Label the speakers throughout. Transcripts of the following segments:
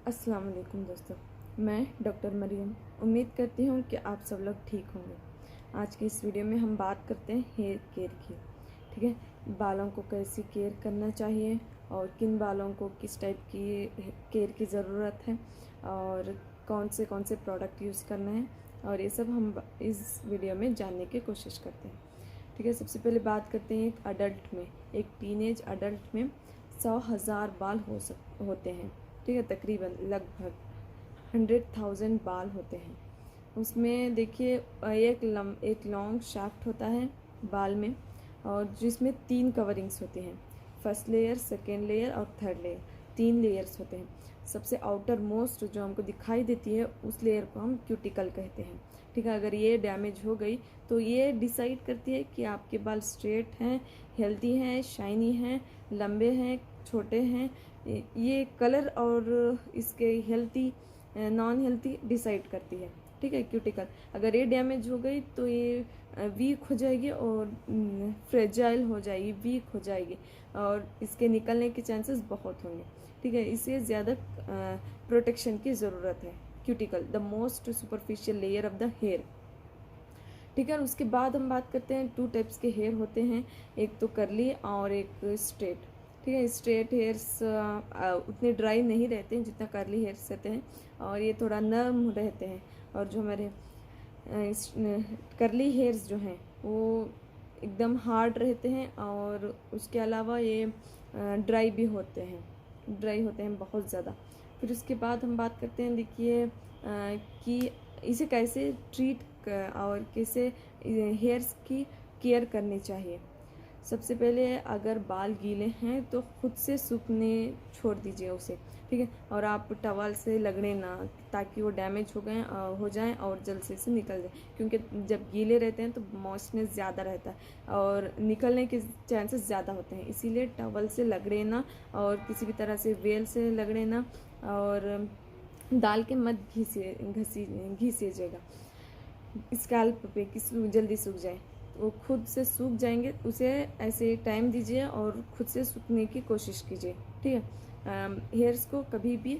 Speaker 1: अस्सलाम वालेकुम दोस्तों, मैं डॉक्टर मरियम उम्मीद करती हूँ कि आप सब लोग ठीक होंगे। आज की इस वीडियो में हम बात करते हैं हेयर केयर की। ठीक है, बालों को कैसी केयर करना चाहिए और किन बालों को किस टाइप की केयर की ज़रूरत है और कौन से प्रोडक्ट यूज़ करना है, और ये सब हम इस वीडियो में जानने की कोशिश करते हैं। ठीक है, सबसे पहले बात करते हैं एक अडल्ट में, एक टीनेज अडल्ट में 100,000 बाल होते हैं। ठीक है, तकरीबन लगभग 100,000 बाल होते हैं। उसमें देखिए एक लॉन्ग शाफ्ट होता है बाल में, और जिसमें 3 कवरिंग्स होती हैं। फर्स्ट लेयर, सेकेंड लेयर और थर्ड लेयर, 3 लेयर्स होते हैं। सबसे आउटर मोस्ट जो हमको दिखाई देती है उस लेयर को हम क्यूटिकल कहते हैं। ठीक है, अगर ये डैमेज हो गई तो ये डिसाइड करती है कि आपके बाल स्ट्रेट हैं, हेल्दी हैं, शाइनी हैं, लंबे हैं, छोटे हैं। ये कलर और इसके हेल्थी नॉन हेल्थी डिसाइड करती है। ठीक है, क्यूटिकल अगर ये डैमेज हो गई तो ये वीक हो जाएगी और फ्रेजाइल हो जाएगी, वीक हो जाएगी, और इसके निकलने के चांसेस बहुत होंगे। ठीक है, इसे ज़्यादा प्रोटेक्शन की ज़रूरत है। Cuticle the most superficial layer of the hair. ठीक है, उसके बाद हम बात करते हैं 2 टाइप्स के हेयर होते हैं, एक तो करली और एक स्ट्रेट। ठीक है, स्ट्रेट हेयर्स उतने ड्राई नहीं रहते हैं जितना करली हेयर्स रहते हैं, और ये थोड़ा नर्म रहते हैं। और जो हमारे करली हेयर्स जो हैं वो एकदम हार्ड रहते हैं, और उसके अलावा ये ड्राई भी होते हैं, ड्राई होते हैं बहुत ज़्यादा। फिर उसके बाद हम बात करते हैं, देखिए कि इसे कैसे ट्रीट और कैसे हेयर्स की केयर करनी चाहिए। सबसे पहले अगर बाल गीले हैं तो खुद से सूखने छोड़ दीजिए उसे। ठीक है, और आप टवल से लगड़े ना, ताकि वो डैमेज हो जाएं और जल्द से निकल जाए, क्योंकि जब गीले रहते हैं तो मॉइस्चनेस ज़्यादा रहता है और निकलने के चांसेस ज़्यादा होते हैं। इसीलिए टवल से लगड़े ना, और किसी भी तरह से वेल से लगड़े ना, और डाल के मत घिसीजिएगा स्कैल्प पे कि जल्दी सूख जाए। वो खुद से सूख जाएंगे, उसे ऐसे टाइम दीजिए और खुद से सूखने की कोशिश कीजिए। ठीक है, हेयर्स को कभी भी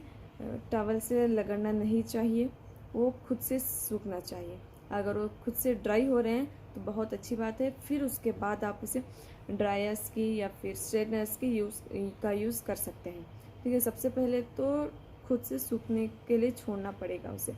Speaker 1: टॉवल से लगड़ना नहीं चाहिए, वो खुद से सूखना चाहिए। अगर वो खुद से ड्राई हो रहे हैं तो बहुत अच्छी बात है, फिर उसके बाद आप उसे ड्रायर्स की या फिर स्ट्रेटनर्स की यूज़ कर सकते हैं। ठीक है, सबसे पहले तो खुद से सूखने के लिए छोड़ना पड़ेगा उसे।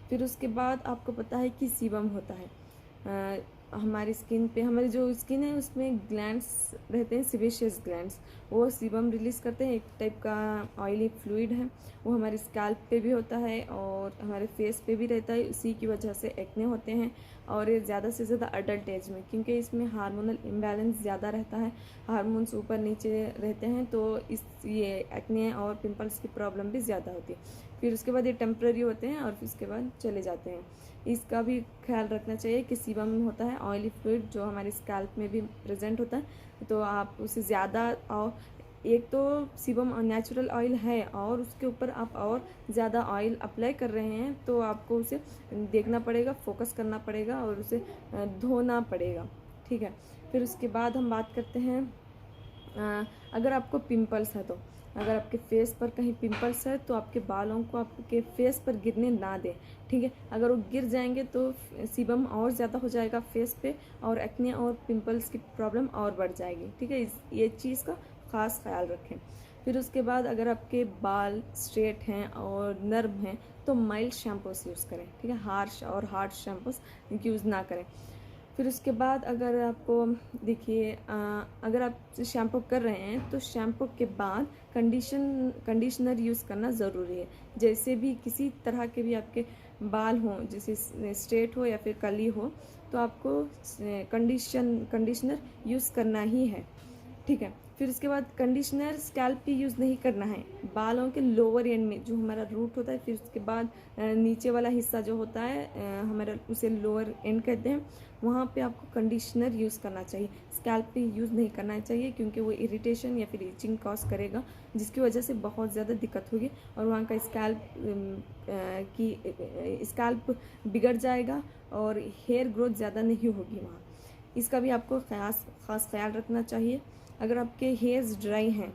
Speaker 1: फिर उसके बाद आपको पता है कि सीबम होता है हमारी स्किन पे। हमारी जो स्किन है उसमें ग्लैंड्स रहते हैं, सिबेशियस ग्लैंड्स, वो सीबम रिलीज़ करते हैं। एक टाइप का ऑयली फ्लूइड है, वो हमारे स्कैल्प पे भी होता है और हमारे फेस पे भी रहता है। उसी की वजह से एक्ने होते हैं, और ये ज़्यादा से ज़्यादा अडल्ट एज में, क्योंकि इसमें हार्मोनल इम्बैलेंस ज़्यादा रहता है, हार्मोन्स ऊपर नीचे रहते हैं, तो ये एक्ने और पिंपल्स की प्रॉब्लम भी ज़्यादा होती है। फिर उसके बाद ये टेम्प्रेरी होते हैं और फिर उसके बाद चले जाते हैं। इसका भी ख्याल रखना चाहिए कि सीबम होता है ऑयली फ्लूइड जो हमारे स्कैल्प में भी प्रेजेंट होता है, तो आप उसे ज़्यादा, और एक तो सीबम नेचुरल ऑयल है और उसके ऊपर आप और ज़्यादा ऑयल अप्लाई कर रहे हैं, तो आपको उसे देखना पड़ेगा, फोकस करना पड़ेगा और उसे धोना पड़ेगा। ठीक है, फिर उसके बाद हम बात करते हैं अगर आपको पिंपल्स है, तो अगर आपके फेस पर कहीं पिंपल्स है तो आपके बालों को आपके फेस पर गिरने ना दें। ठीक है, अगर वो गिर जाएंगे तो सीबम और ज़्यादा हो जाएगा फेस पे, और एक्ने और पिंपल्स की प्रॉब्लम और बढ़ जाएगी। ठीक है, ये चीज़ का ख़ास ख्याल रखें। फिर उसके बाद अगर आपके बाल स्ट्रेट हैं और नर्म हैं तो माइल्ड शैम्पूस यूज़ करें। ठीक है, हार्श और हार्ड शैम्पूस यूज़ ना करें। फिर उसके बाद अगर आपको देखिए अगर आप शैम्पू कर रहे हैं तो शैम्पू के बाद कंडीशनर यूज़ करना ज़रूरी है। जैसे भी किसी तरह के भी आपके बाल हों, जैसे स्ट्रेट हो या फिर कर्ली हो, तो आपको कंडीशनर यूज़ करना ही है। ठीक है, फिर उसके बाद कंडीशनर स्कैल्प पे यूज़ नहीं करना है, बालों के लोअर एंड में जो हमारा रूट होता है, फिर उसके बाद नीचे वाला हिस्सा जो होता है हमारा, उसे लोअर एंड कहते हैं, वहाँ पे आपको कंडीशनर यूज़ करना चाहिए। स्कैल्प पे यूज़ नहीं करना चाहिए, क्योंकि वो इरिटेशन या फिर इचिंग कॉज करेगा, जिसकी वजह से बहुत ज़्यादा दिक्कत होगी और वहाँ का स्कैल्प बिगड़ जाएगा और हेयर ग्रोथ ज़्यादा नहीं होगी वहाँ। इसका भी आपको खास ख्याल रखना चाहिए। अगर आपके हेयर्स ड्राई हैं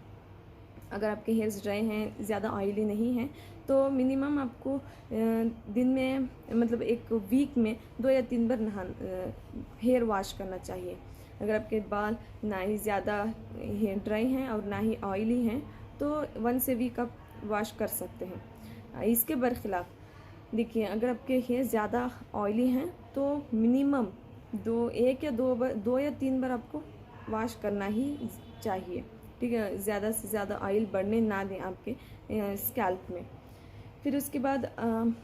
Speaker 1: अगर आपके हेयर्स ड्राई हैं, ज़्यादा ऑयली नहीं हैं, तो मिनिमम आपको दिन में मतलब एक वीक में 2 या 3 बार हेयर वॉश करना चाहिए। अगर आपके बाल ना ही ज़्यादा हेयर ड्राई हैं और ना ही ऑयली हैं तो 1 वीक आप वॉश कर सकते हैं। इसके बरखिलाफ़ देखिए, अगर आपके हेयर ज़्यादा ऑयली हैं तो मिनिमम 2 या 3 बार आपको वॉश करना ही चाहिए, ठीक है। ज़्यादा से ज़्यादा ऑयल बढ़ने ना दें आपके स्कैल्प में। फिर उसके बाद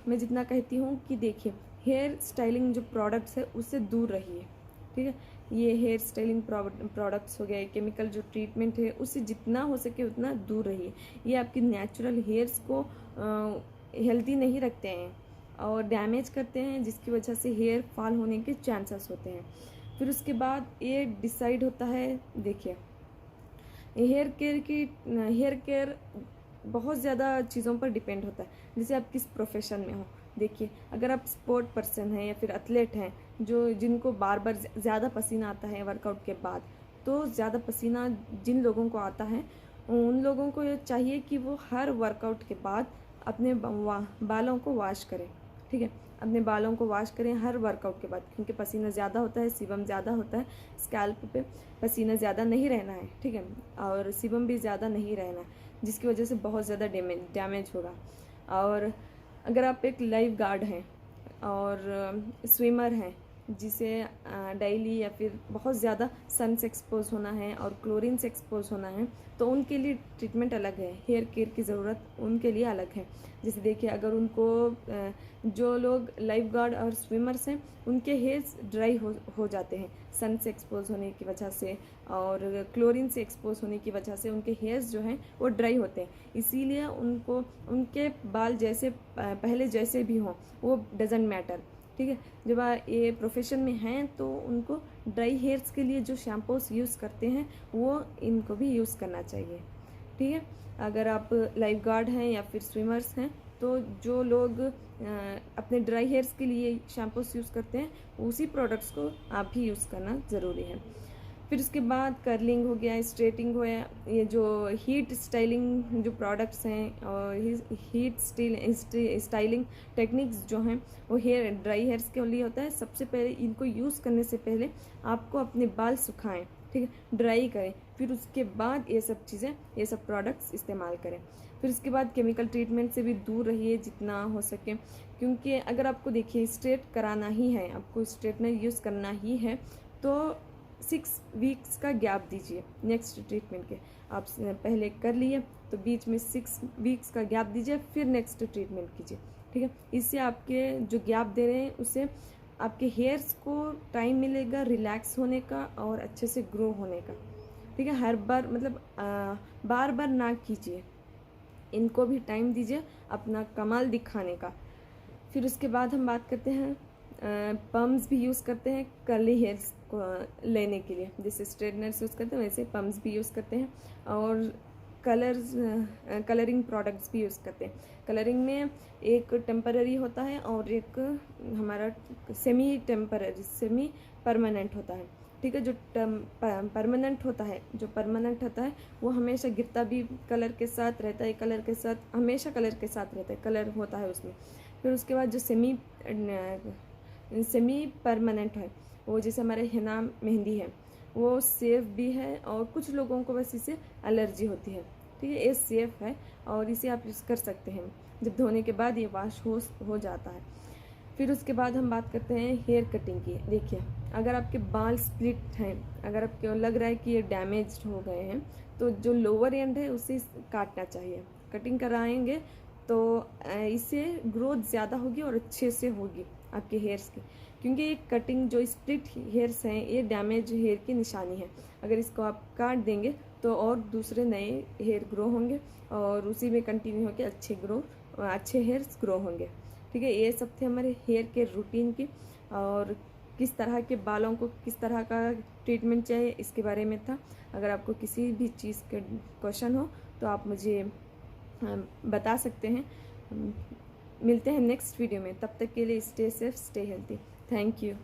Speaker 1: मैं जितना कहती हूँ कि देखिए, हेयर स्टाइलिंग जो प्रोडक्ट्स है उससे दूर रहिए, ठीक है। ये हेयर स्टाइलिंग प्रोडक्ट्स हो गए, केमिकल जो ट्रीटमेंट है उससे जितना हो सके उतना दूर रहिए। ये आपकी नेचुरल हेयर्स को हेल्दी नहीं रखते हैं और डैमेज करते हैं, जिसकी वजह से हेयर फॉल होने के चांसेस होते हैं। फिर उसके बाद ये डिसाइड होता है, देखिए हेयर केयर बहुत ज़्यादा चीज़ों पर डिपेंड होता है, जैसे आप किस प्रोफेशन में हो। देखिए, अगर आप स्पोर्ट पर्सन हैं या फिर एथलीट हैं जिनको बार बार ज़्यादा पसीना आता है वर्कआउट के बाद, तो ज़्यादा पसीना जिन लोगों को आता है उन लोगों को ये चाहिए कि वो हर वर्कआउट के बाद अपने बालों को वॉश करें, ठीक है। अपने बालों को वॉश करें हर वर्कआउट के बाद, क्योंकि पसीना ज़्यादा होता है, सीबम ज़्यादा होता है, स्कैल्प पे पसीना ज़्यादा नहीं रहना है, ठीक है, और सीबम भी ज़्यादा नहीं रहना है, जिसकी वजह से बहुत ज़्यादा डैमेज होगा। और अगर आप एक लाइफ गार्ड हैं और स्विमर हैं जिसे डेली या फिर बहुत ज़्यादा सन से एक्सपोज होना है और क्लोरीन से एक्सपोज होना है, तो उनके लिए ट्रीटमेंट अलग है, हेयर केयर की ज़रूरत उनके लिए अलग है। जैसे देखिए, अगर उनको जो लोग लाइफ गार्ड और स्विमर्स हैं उनके हेयर्स ड्राई हो जाते हैं सन से एक्सपोज होने की वजह से और क्लोरीन से एक्सपोज होने की वजह से उनके हेयर्स जो हैं वो ड्राई होते हैं। इसीलिए उनको उनके बाल जैसे पहले जैसे भी हों वो डजेंट मैटर, ठीक है। जब ये प्रोफेशन में हैं तो उनको ड्राई हेयर्स के लिए जो शैम्पूस यूज़ करते हैं वो इनको भी यूज़ करना चाहिए, ठीक है। अगर आप लाइफ गार्ड हैं या फिर स्विमर्स हैं तो जो लोग अपने ड्राई हेयर्स के लिए शैम्पूस यूज़ करते हैं उसी प्रोडक्ट्स को आप भी यूज़ करना ज़रूरी है। फिर उसके बाद कर्लिंग हो गया, स्ट्रेटिंग हो गया, ये जो हीट स्टाइलिंग जो प्रोडक्ट्स हैं और हीट स्टाइलिंग टेक्निक्स जो हैं वो ड्राई हेयर्स के लिए होता है। सबसे पहले इनको यूज़ करने से पहले आपको अपने बाल सुखाएं, ठीक है, ड्राई करें, फिर उसके बाद ये सब प्रोडक्ट्स इस्तेमाल करें। फिर उसके बाद केमिकल ट्रीटमेंट से भी दूर रहिए जितना हो सके, क्योंकि अगर आपको देखिए स्ट्रेट कराना ही है, आपको स्ट्रेटनर यूज़ करना ही है, तो 6 वीक्स का गैप दीजिए नेक्स्ट ट्रीटमेंट के। आप पहले कर लिए तो बीच में 6 वीक्स का गैप दीजिए, फिर नेक्स्ट ट्रीटमेंट कीजिए, ठीक है। इससे आपके जो गैप दे रहे हैं उससे आपके हेयर्स को टाइम मिलेगा रिलैक्स होने का और अच्छे से ग्रो होने का, ठीक है। हर बार मतलब बार बार ना कीजिए, इनको भी टाइम दीजिए अपना कमाल दिखाने का। फिर उसके बाद हम बात करते हैं पम्प्स भी यूज़ करते हैं कर्ली हेयर्स को लेने के लिए, जैसे स्ट्रेटनर्स यूज़ करते हैं वैसे पम्प्स भी यूज़ करते हैं और कलरिंग प्रोडक्ट्स भी यूज़ करते हैं। कलरिंग में एक टेम्पररी होता है और एक हमारा सेमी परमानेंट होता है, ठीक है। जो परमानेंट होता है वो हमेशा गिरता भी कलर के साथ रहता है, हमेशा कलर के साथ रहता है, कलर होता है उसमें। फिर उसके बाद जो सेमी परमानेंट है वो जैसे हमारे हिना मेहंदी है वो सेफ भी है और कुछ लोगों को बस इससे एलर्जी होती है, ठीक है। ये सेफ है और इसे आप यूज़ कर सकते हैं, जब धोने के बाद ये वॉश हो जाता है। फिर उसके बाद हम बात करते हैं हेयर कटिंग की। देखिए, अगर आपके बाल स्प्लिट हैं, अगर आपको लग रहा है कि ये डैमेज हो गए हैं, तो जो लोअर एंड है उसे काटना चाहिए। कटिंग कराएंगे तो इससे ग्रोथ ज़्यादा होगी और अच्छे से होगी आपके हेयर्स की, क्योंकि ये कटिंग जो स्प्लिट हेयर्स हैं ये डैमेज हेयर की निशानी है। अगर इसको आप काट देंगे तो और दूसरे नए हेयर ग्रो होंगे और उसी में कंटिन्यू होकर अच्छे हेयर्स ग्रो होंगे, ठीक है। ये सब थे हमारे हेयर केयर रूटीन की, और किस तरह के बालों को किस तरह का ट्रीटमेंट चाहिए इसके बारे में था। अगर आपको किसी भी चीज़ का क्वेश्चन हो तो आप मुझे बता सकते हैं। मिलते हैं नेक्स्ट वीडियो में, तब तक के लिए stay safe, stay healthy. Thank you.